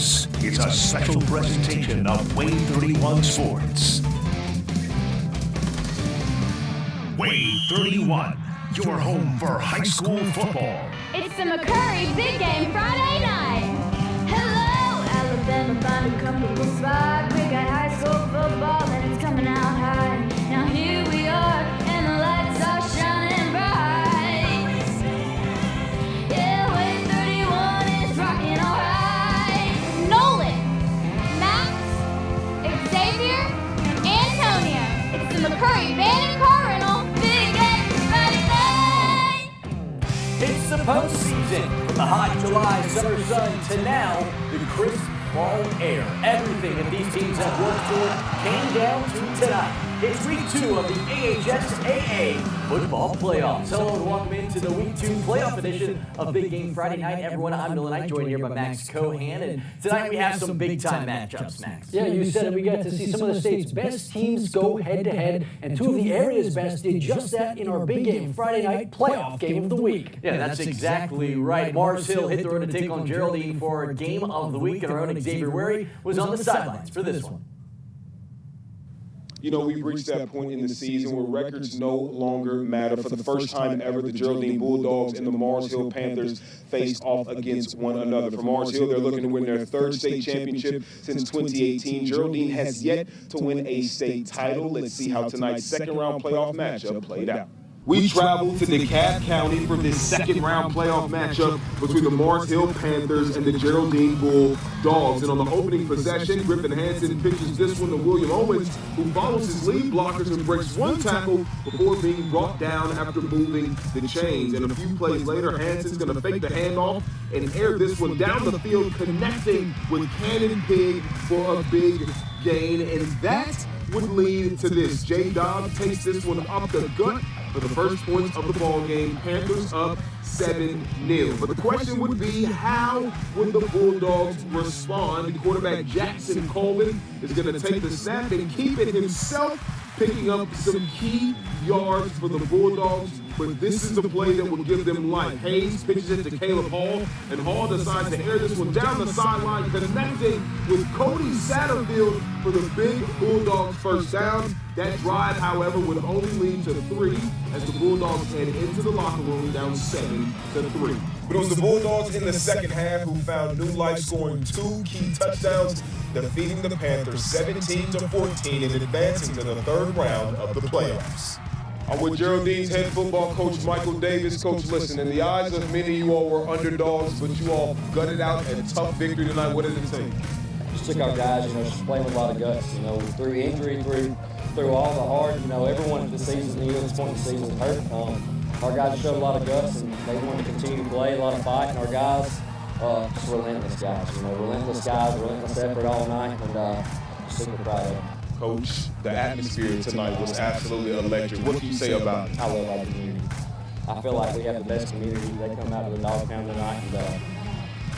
This is a special presentation of WAAY 31 Sports. WAAY 31, your home for high school football. It's the McCurry Big Game Friday night. Hello, Alabama, find a comfortable spot. We got high school football and it's coming out high. Now here we are, and the lights are shining bright. Yeah, WAAY 31 is rocking all right. Nolan, Max, Xavier, Antonia. It's the McCurry Band and Cardinal Big Game Friday night. It's the postseason. From the hot July summer sun to now, the crisp fall air. Everything that these teams have worked for came down to tonight. It's week 2 of the AHSAA football playoffs. Hello and welcome into the week 2 playoff edition of Big Game Friday Night. Everyone, I'm Dylan Knight, joined here by Max Cohan. And tonight we have some big time matchups, Max. Yeah, you said it. We got to see some of the state's best teams go head to head, and 2 of the area's best did just that in our Big Game Friday Night playoff game of the week. Yeah, that's exactly right. Mars Hill hit the road to take on Geraldine for our game of the week, and our own Xavier WAAY was on the sidelines for this one. You know, we've reached that point in the season where records no longer matter. For the first time ever, the Geraldine Bulldogs and the Mars Hill Panthers faced off against one another. For Mars Hill, they're looking to win their 3rd state championship since 2018. Geraldine has yet to win a state title. Let's see how tonight's 2nd round playoff matchup played out. We traveled to DeKalb County for this 2nd round playoff matchup between the Mars Hill Panthers and the Geraldine Bulldogs. And on the opening possession, Griffin Hansen pitches this one to William Owens, who follows his lead blockers and breaks 1 tackle before being brought down after moving the chains. And a few plays later, Hansen's going to fake the handoff and air this one down the field, connecting with Cannon Pig for a big gain. And that would lead to this. J. Dobbs takes this one up the gut for the first points of the ball game. Panthers up 7-0. But the question would be, how would the Bulldogs respond? Quarterback Jackson Colvin is going to take the snap and keep it himself, picking up some key yards for the Bulldogs. But this is the play that will give them life. Hayes pitches it to Caleb Hall, and Hall decides to air this one down the sideline, connecting with Cody Satterfield for the big Bulldogs first down. That drive, however, would only lead to 3 as the Bulldogs head into the locker room down 7-3. But it was the Bulldogs in the second half who found new life, scoring 2 key touchdowns, defeating the Panthers 17-14 and advancing to the 3rd round of the playoffs. I'm with Geraldine's head football coach, Michael Davis. Coach, listen, in the eyes of many, you all were underdogs, but you all gutted out a tough victory tonight. What did it take? Just took our guys, just playing with a lot of guts, through injury, through all the hard, everyone at the season, at this point in the season was hurt. Our guys showed a lot of guts, and they wanted to continue to play, a lot of fight, and our guys, just relentless guys, relentless effort all night, and just super proud of them. Coach, the atmosphere tonight was absolutely electric. What can you say about it? I love our community. I feel like we have the best community. They come out to the dog pound tonight, and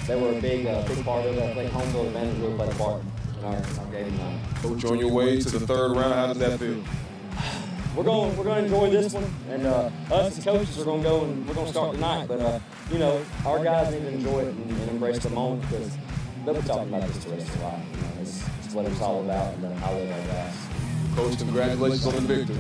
they were a big part of it. I think home field advantage really played a part in our game tonight. Coach, on your way to the 3rd round, how does that feel? We're going to enjoy this one, and us as coaches are going to go and we're going to start tonight. But our guys need to enjoy it and embrace the moment, because they'll be talking about this the rest of their life. It's what it's all about, and I love our guys. Coach, congratulations on the victory.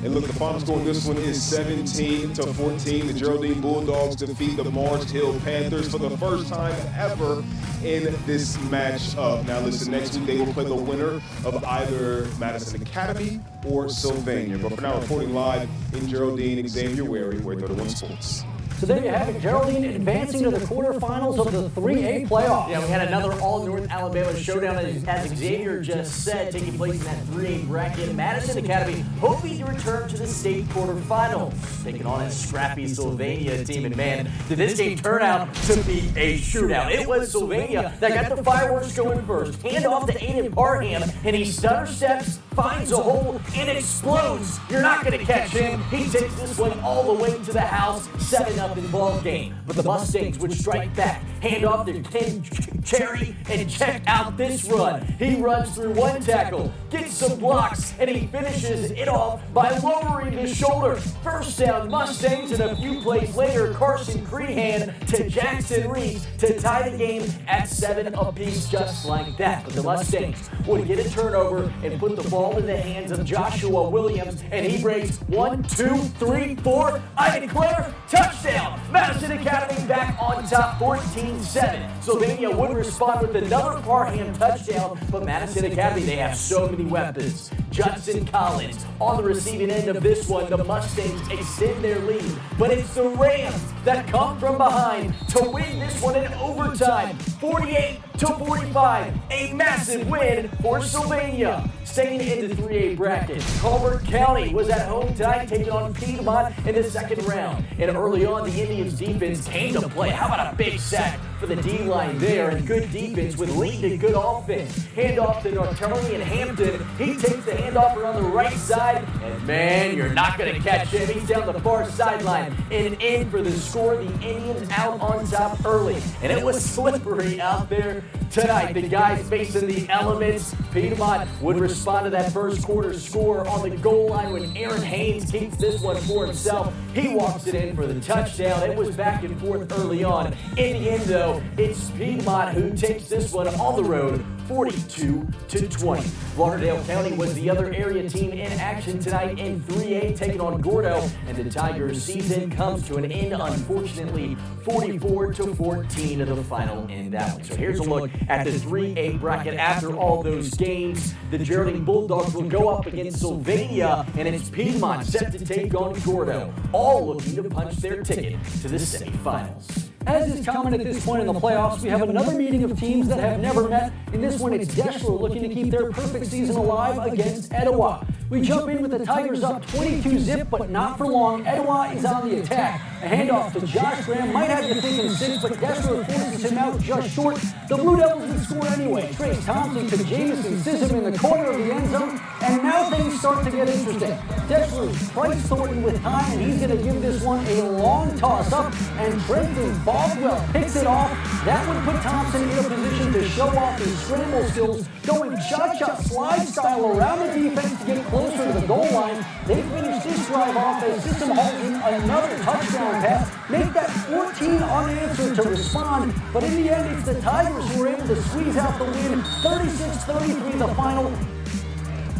And look, the final score in this one is 17-14. The Geraldine Bulldogs defeat the Mars Hill Panthers for the first time ever in this matchup. Now listen, next week they will play the winner of either Madison Academy or Sylvania. But for now, reporting live in Geraldine, Xavier WAAY, WAAY 31 Sports. So there you have it, Geraldine advancing to the quarterfinals of the 3A playoffs. Yeah, we had another all-North Alabama showdown, as Xavier just said, taking place in that 3A bracket. Madison Academy hoping to return to the state quarterfinals, taking on a scrappy Sylvania team. And man, did this game turn out to be a shootout. It was Sylvania that got the fireworks going first. Hand off to Aiden Parham, and he stutter steps, finds a hole, and explodes. You're not going to catch him. He takes this one all the way to the house, 7-0 in ball game. But the Mustangs would strike back. Hand off to Ken Cherry, and check out this run. He runs through one tackle, gets some blocks, and he finishes it off by lowering his shoulder. First down, Mustangs, and a few plays later, Carson Crehan to Jackson Reese to tie the game at 7 apiece, just like that. But the Mustangs would get a turnover and put the ball in the hands of Joshua Williams, and he breaks 1, 2, 3, 4. I declare touchdown. Madison Academy back on top, 14-7. Sylvania would respond with another Parham touchdown, but Madison Academy, they have so many weapons. Judson Collins on the receiving end of this one. The Mustangs extend their lead, but it's the Rams that come from behind to win this one in overtime, 48-45. A massive win for Sylvania. Staying in the 3A bracket, Colbert County was at home tonight, taking on Piedmont in the second round. And early on, the Indians' defense came to play. How about a big sack for the D-line there, and good defense with lead and good offense. Handoff to Nortelli and Hampton. He takes the handoff around the right side, and man, you're not going to catch him. He's down the far sideline and in for the score. The Indians out on top early, and it was slippery out there tonight. The guys facing the elements. Piedmont would respond to that first quarter score on the goal line when Aaron Haynes keeps this one for himself. He walks it in for the touchdown. It was back and forth early on. In the end, though, it's Piedmont who takes this one on the road, 42-20. Lauderdale County was the other area team in action tonight in 3A, taking on Gordo, and the Tigers' season comes to an end, unfortunately, 44-14 to the final in that one. So here's a look at the 3A bracket after all those games. The Geraldine Bulldogs will go up against Sylvania, and it's Piedmont set to take on Gordo, all looking to punch their ticket to the semifinals. As is common at this point in the playoffs, we have another meeting of teams that have never met. In this one, it's Deschler looking to keep their perfect season alive against Etowah. We jump in with the Tigers up 22-zip, but not for long. Etowah is on the attack. A handoff to Josh Graham might have you thinking 6, but Deschler forces him out just short. The Blue Devils would score anyway. Trace Thompson to Jamison Sissom in the corner of the end zone, and now things start to get interesting. Deschler's Price Thornton with time, and he's going to give this one a long toss-up, and Trenton Baldwell picks it off. That would put Thompson in a position to show off his scramble skills, going cha-cha slide style around the defense to get closer to the goal line. They finish this drive off as Sissom hauls in another touchdown pass, make that 14 unanswered to respond, but in the end it's the Tigers who were able to squeeze out the win, 36-33 the final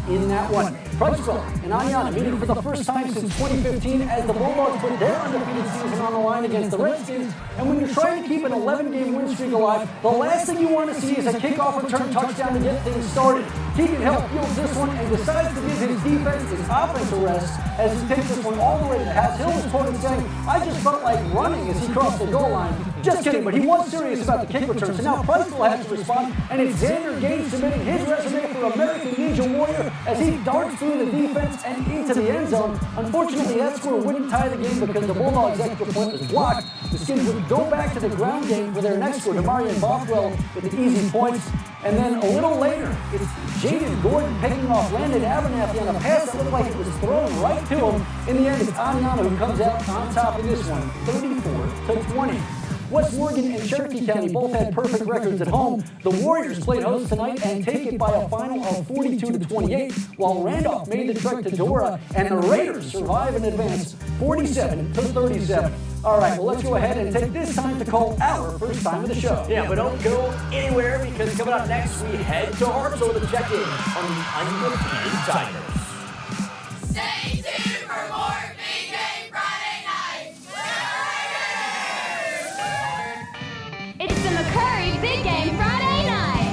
in that one. Princeville and Ayana meeting for the first time since 2015 as the Bulldogs put their undefeated season on the line against the Redskins. And when you're trying to keep an 11-game win streak alive, the last thing you want to see is a kickoff return touchdown to get things started. Keegan Hill fields this one and decides to give his defense his offense a rest as he takes this one all the way to pass. Hill was quoted saying, "I just felt like running as he crossed the goal line." Just kidding, but he was serious about the kick return. So now Priceville has to respond, and it's Xander Gaines submitting his resume for American Ninja Warrior as he darts through the defense and into the end zone. Unfortunately, that score wouldn't tie the game because the Bulldogs' extra point was blocked. The Skins would go back to the ground game for their next score, Demarion Bothwell with the easy points. And then a little later, it's Jaden Gordon picking off Landon Abernathy on a pass that looked like it was thrown right to him. In the end, it's Anyana who comes out on top in this one, 34-20. West Morgan and Cherokee County both had perfect records at home. The Warriors played host tonight and take it by a final of 42-28, while Randolph made the trek to Dora, and the Raiders survive and advance 47-37. All right, well, let's go ahead and take this time to call our first time of the show. Yeah, but don't go anywhere because coming up next, we head to Hartsville to check in on the undefeated Tigers. Stay tuned for more Big Game Friday night. It's the McCurry Big Game Friday night.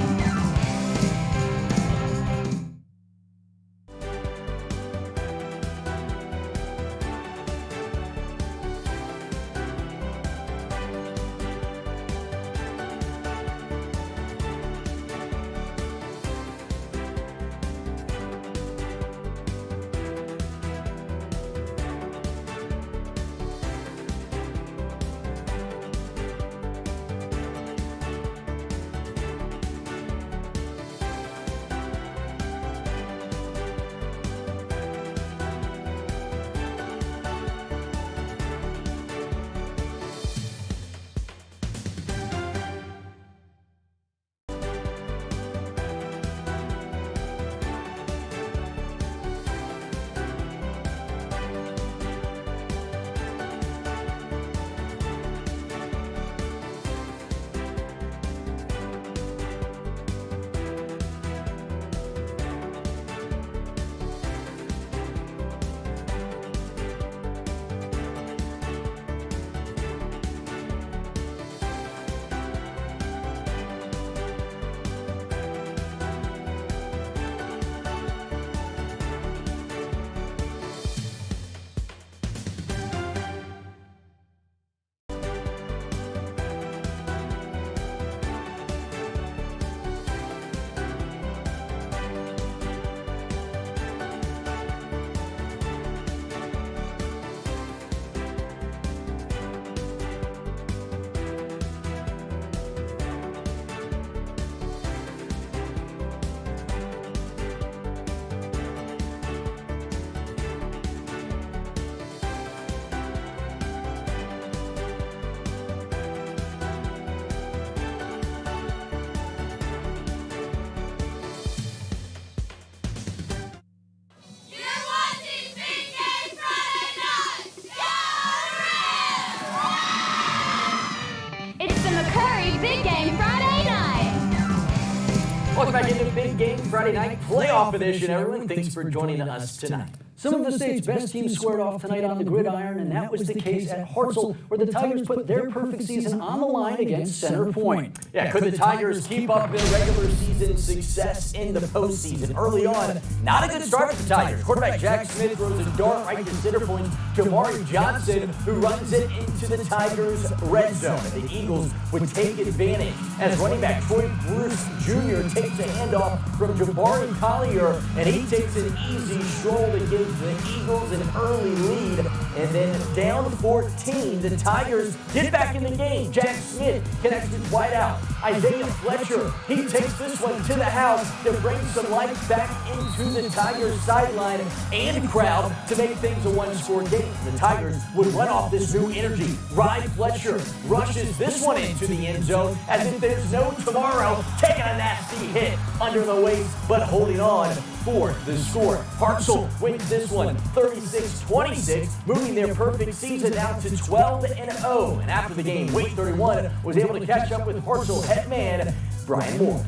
Welcome back into Big Game Friday Night Playoff Edition, everyone. Thanks for joining us tonight. Some of the state's best teams squared off tonight on the gridiron, and that was the case at Hartselle, where the Tigers put their perfect season on the line against Center Point. Yeah, could the Tigers keep up their regular season success in the postseason? Early on, not a good start for the Tigers. Quarterback Jack Smith throws a dart right to center point. Jamari Johnson, who runs it into the Tigers' red zone. And the Eagles would take advantage as running back Troy Bruce Jr. takes a handoff from Jabari Collier, and he takes an easy stroll to give the Eagles an early lead. And then down 14, the Tigers get back in the game. Jack Smith connects with wide out. Isaiah Fletcher, he takes this one to the house to bring some life back into the Tigers sideline and crowd to make things a one-score game. The Tigers would run off this new energy. Rye Fletcher rushes this one into the end zone as if there's no tomorrow, taking a nasty hit under the waist, but holding on for the score. Hartselle wins this one 36-26, moving their perfect season down to 12-0. And after the game, WAAY 31 was able to catch up with Hartselle head man Brian Moore.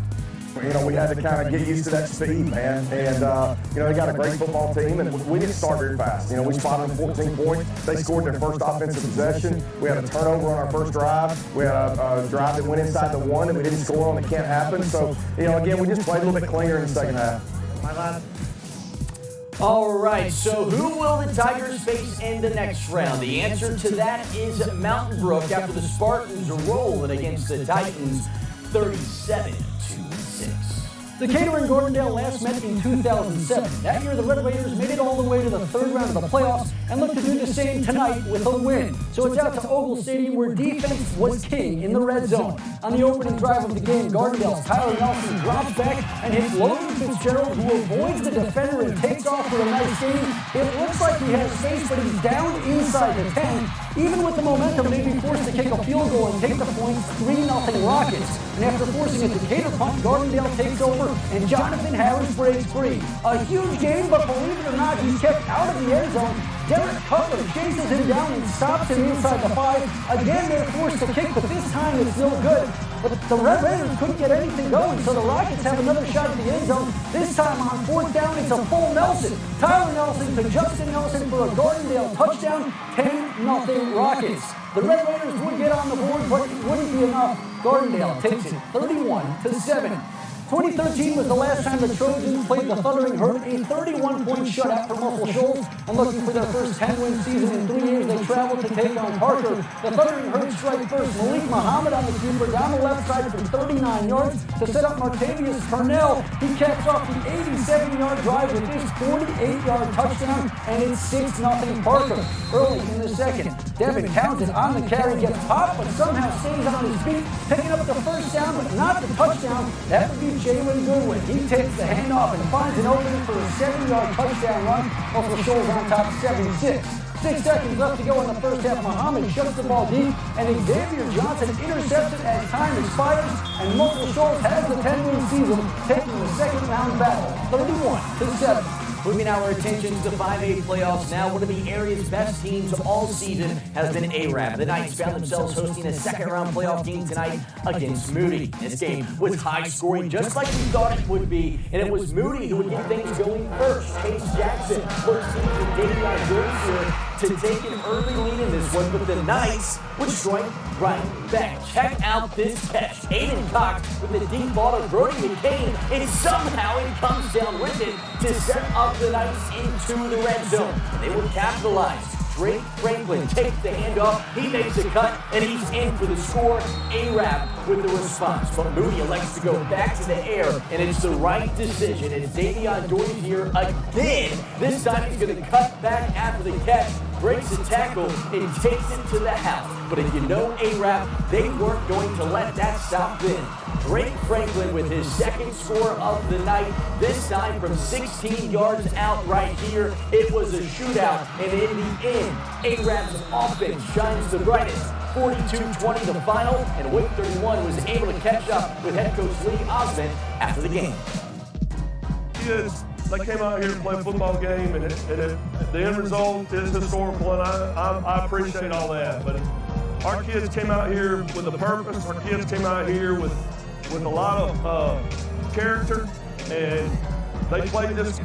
You know, we had to kind of get used to that speed, man. And, you know, they got a great football team, and we didn't start very fast. You know, we spotted them 14 points. They scored their first offensive possession. We had a turnover on our first drive. We had a drive that went inside the one that we didn't score on. That can't happen. So, you know, again, we just played a little bit cleaner in the second half. All right, so who will the Tigers face in the next round? The answer to that is Mountain Brook after the Spartans roll it against the Titans 37-6. Decatur and Gordondale last met in 2007. That year, the Red Raiders made it all the way to the third round of the playoffs and look to do the same tonight with a win. So it's out to Oval Stadium, where defense was king in the red zone. On the opening drive of the game, Gordondale's Tyler Nelson drops back and hits Logan Fitzgerald, who avoids the defender and takes off with a nice gain. It looks like he has space, but he's down inside the 10. Even with the momentum, they'd be forced to kick a field goal and take the point 3-0 Rockets. And after forcing a Decatur punt, Gordondale takes over, and Jonathan Harris breaks free. A huge game, but believe it or not, he's kept out of the end zone. Derek Cutler chases him down and stops him inside the 5. Again, they're forced to kick, but this time it's no good. But the Red Raiders couldn't get anything going, so the Rockets have another shot at the end zone. This time on fourth down, it's a full Nelson. Tyler Nelson to Justin Nelson for a Gordondale touchdown, 10-0 Rockets. The Red Raiders would get on the board, but it wouldn't be enough. Gordondale takes it 31-7. 2013 was the last time the Trojans played the Thundering Herd, a 31-point shutout for Muscle Shoals, and looking for their first 10-win season in 3 years, they traveled to take on Parker. The Thundering Herd strike first. Malik Muhammad on the keeper down the left side for 39 yards to set up Martavius Purnell. He caps off the 87-yard drive with his 48-yard touchdown, and it's 6-0 Parker. Early in the second, Devin Townsend on the carry gets popped, but somehow stays on his feet, picking up the first down, but not the touchdown. That would be Jalen Goodwin. He takes the handoff and finds an opening for a 7-yard touchdown run. Also Shoals on top 7-6. 6 seconds left to go in the first half. Muhammad shuts the ball deep, and Xavier Johnson intercepts it as time expires, and Muscle Shoals has the 10-win season, taking the second round battle, 31-7. Moving our attention to the 5A playoffs now, one of the area's best teams all season has been ARAB. The Knights found themselves hosting a second-round playoff game tonight against Moody. This game was high-scoring, just like we thought it would be, and it was Moody who would get things going first. Chase Jackson looks into David here to take an early lead in this one, but the Knights would strike right back. Check out this catch. Aiden Cox with the deep ball to Brody McCain, and somehow it comes down with it to set up the Knights into the red zone. They will capitalize. Drake Franklin takes the handoff, he makes a cut, and he's in for the score. ARAB with the response, but Moody elects to go back to the air, and it's the right decision. It's Davion Dozier again. This time he's going to cut back after the catch, breaks the tackle, and takes it to the house. But if you know ARAB, they weren't going to let that stop then. Drake Franklin with his second score of the night, this time from 16 yards out right here. It was a shootout, and in the end, ARAB's offense shines the brightest. 42-20 the final, and WAAY 31 was able to catch up with head coach Lee Osmond after the game. Kids, they came out here to play a football game, and the end result is historical, and I appreciate all that. But our kids came out here with a purpose. Our kids came out here with with a lot of character, and they play this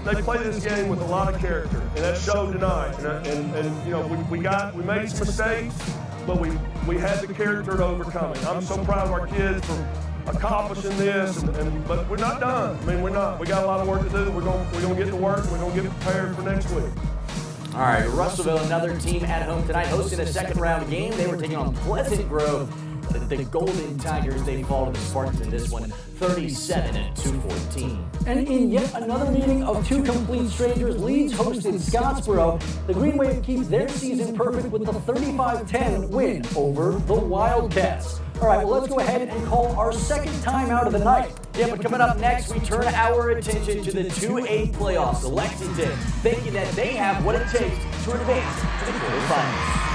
game with a lot of character, and that showed tonight. And you know, we made some mistakes, but we had the character to overcome it. I'm so proud of our kids for accomplishing this, but we're not done. I mean, we're not. We got a lot of work to do. We're gonna get to work. We're gonna get prepared for next week. All right, Russellville, another team at home tonight, hosting a second-round game. They were taking on Pleasant Grove. The Golden Tigers, they fall to the Spartans in this one, 37-14. And in yet another meeting of two complete strangers, Leeds hosted Scottsboro. The Green Wave keep their season perfect with the 35-10 win over the Wildcats. All right, well, let's go ahead and call our second timeout of the night. Yeah, but coming up next, we turn our attention to the 2A playoffs. Lexington thinking that they have what it takes to advance to the quarterfinals.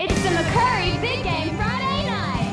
It's the McCurry Big Game Friday night.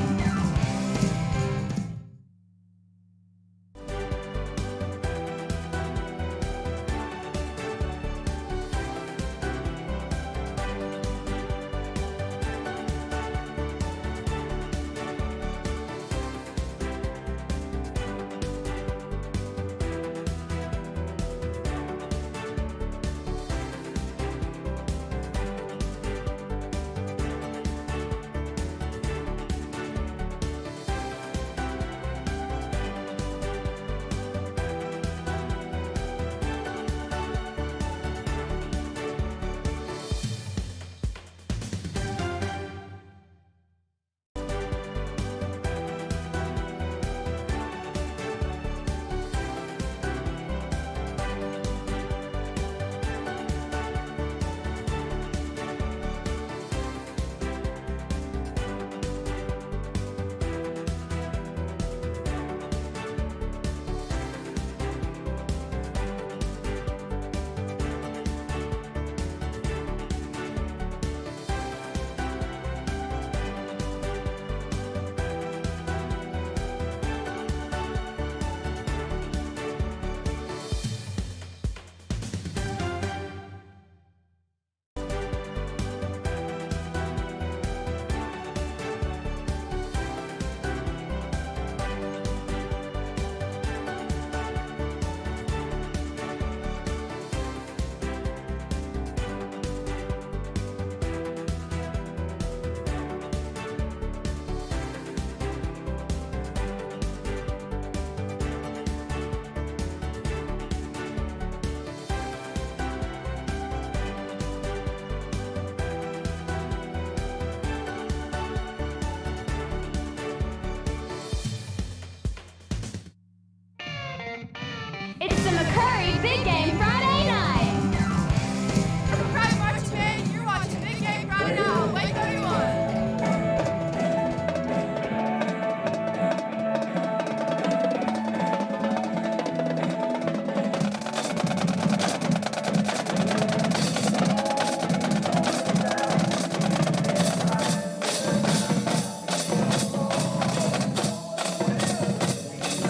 It's the McCurry Big Game Friday night. From the Pride Marching Band, you're watching Big Game Friday night on WAAY 31.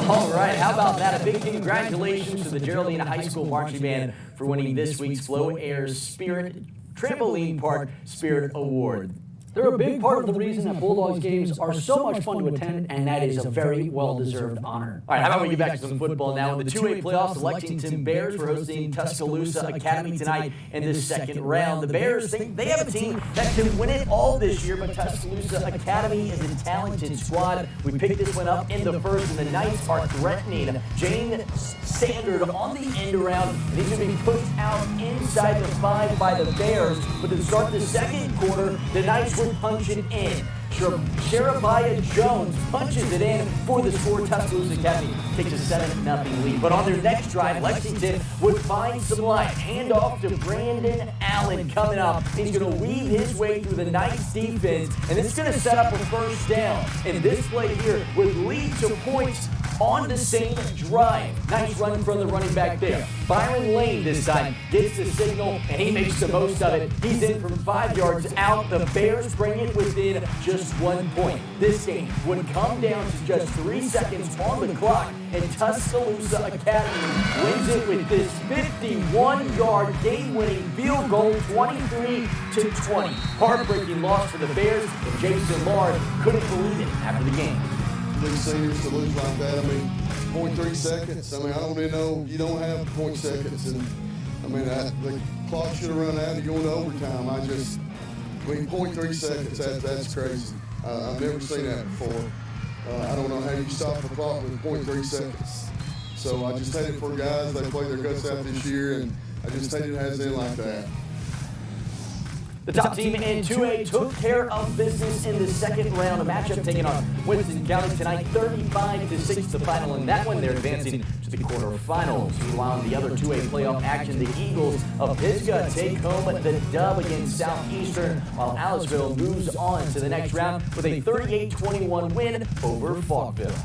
All right, how about that? A big congratulations to the Geraldine High School Marching Band for winning this week's Flow Air Spirit Trampoline Park Spirit Award. They're a big part of the reason that Bulldogs games are so much fun to attend, and that is a very well-deserved honor. All right, how about we get back to some football now? In the 2A playoffs, the Lexington Bears were hosting Tuscaloosa Academy tonight in the second round. The Bears think they have a team that can win it all this year, but Tuscaloosa Academy is a talented squad. We picked this one up in the first, and the Knights are threatening Jane Sandard on the end around, and he's going to be pushed out inside the 5 by the Bears. But to start the second quarter, the Knights were punching in. Sherabiah Jones punches it in for the score. Tuscaloosa Academy takes a 7-0 lead. But on their next drive, Lexington would find some life. Hand off to Brandon Allen coming up. He's going to weave his way through the Knights defense, and it's going to set up a first down. And this play here would lead to points on the same drive. Nice run from the running back there. Byron Lane this time gets the signal, and he makes the most of it. He's in from 5 yards out. The Bears bring it within just 1 point. This game would come down to just 3 seconds on the clock, and Tuscaloosa Academy wins it with this 51-yard game-winning field goal, 23-20. Heartbreaking loss for the Bears, and Jason Lard couldn't believe it after the game. These seniors to lose like that, 0.3 seconds. I don't even know, you don't have 0.3 seconds. And the clock should have run out and go into overtime. 0.3 seconds, that's crazy. I've never seen that before. I don't know how you stop the clock with 0.3 seconds. So I just hate it for guys. They played their guts out this year, and I just hate it has in like that. The top team in 2A took care of business in the second round. A matchup taking on Winston County tonight, 35-6 the final. In that one, they're advancing to the quarterfinals. Meanwhile, in the other 2A playoff action, the Eagles of Pisgah take home the dub against Southeastern, while Aliceville moves on to the next round with a 38-21 win over Falkville.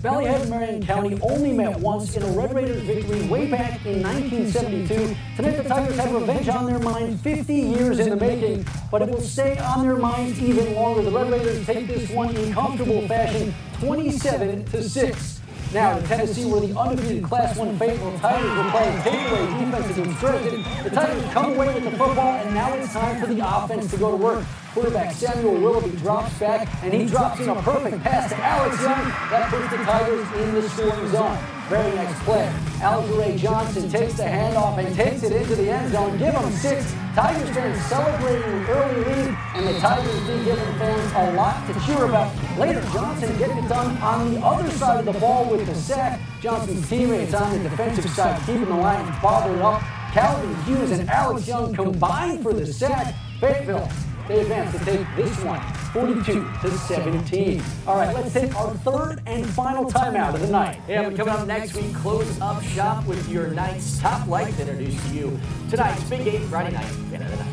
Valley Head and Marion County only met once in a Red Raiders victory way back in 1972. Tonight the Tigers have revenge on their mind, 50 years in the making, but it will stay on their minds even longer. The Red Raiders take this one in comfortable fashion, 27-6. Now to Tennessee, where the undefeated Class 1 Fayetteville Tigers will play takeaway defense against Dresden. The Tigers come away with the football, and now it's time for the offense to go to work. Quarterback Samuel Willoughby drops back, and he drops in a perfect pass to Alex Young. That puts the Tigers in the scoring zone. Very next play, Algeray Johnson takes the handoff and takes it into the end zone. Give him 6. Tigers fans celebrating an early lead, and the Tigers did give the fans a lot to cheer about. Later, Johnson gets it done on the other side of the ball with the sack. Johnson's teammates on the defensive side keeping the Lions bothered up. Calvin Hughes and Alex Young combined for the sack. Fayetteville, they advance to take this one, 42-17. All right, let's take our third and final timeout of the night. Yeah, but coming up next, we close up shop with your night's top lights introduced to you tonight's Big Game Friday Night Fan of the Night.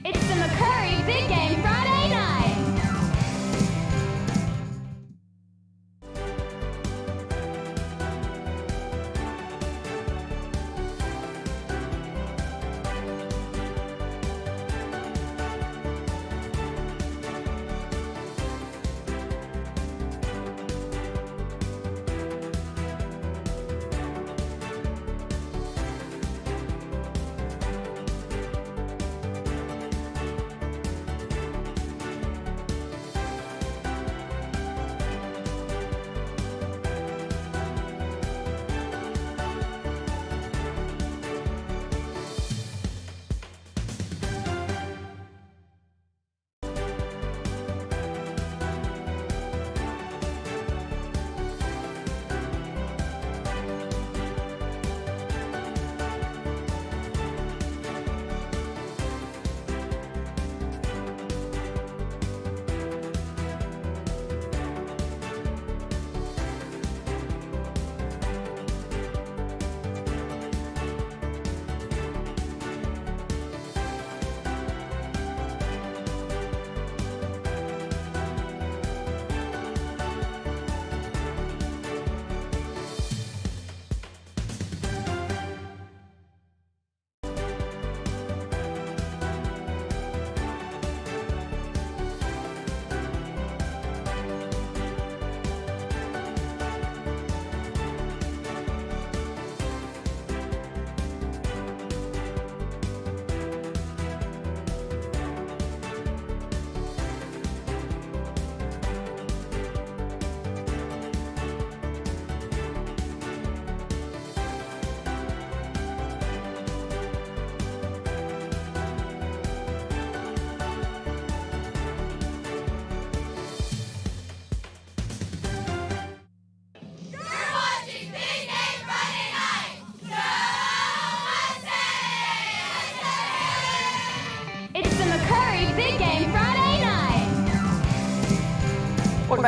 It's the McCurry Big Game Friday Night.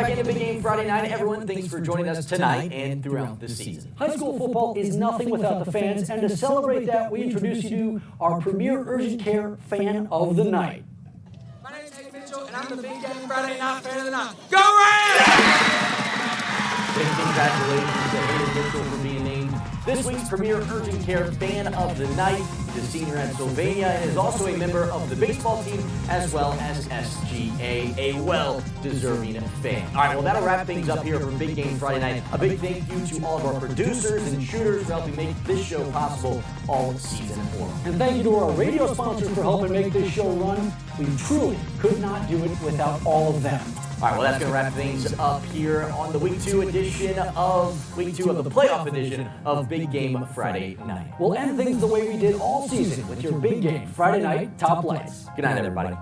back into Big Game Friday night. Everyone, thanks for joining us tonight and throughout the season. High school football is nothing without the fans, and to celebrate that, we introduce you to our premier urgent care fan of the night. My name is Hayden Mitchell, and I'm the Big Game Friday Night Fan of the Night. Go Rams! Big congratulations to Hayden Mitchell for being named this week's premier urgent care fan of the night. He's a senior at Sylvania and is also a member of the baseball team as well as SGA, a well-deserving fan. All right, well, that'll wrap things up here for Big Game Friday night. A big thank you to all of our producers and shooters for helping make this show possible all season long. And thank you to our radio sponsors for helping make this show run. We truly could not do it without all of them. All right, well, that's going to wrap things up here on the Week 2 edition of the playoff edition of Big Game Friday night. We'll end things the way we did all season with your Big Game Friday night top lights. Good night, everybody.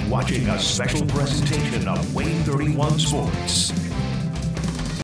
Watching a special presentation of WAAY 31 Sports.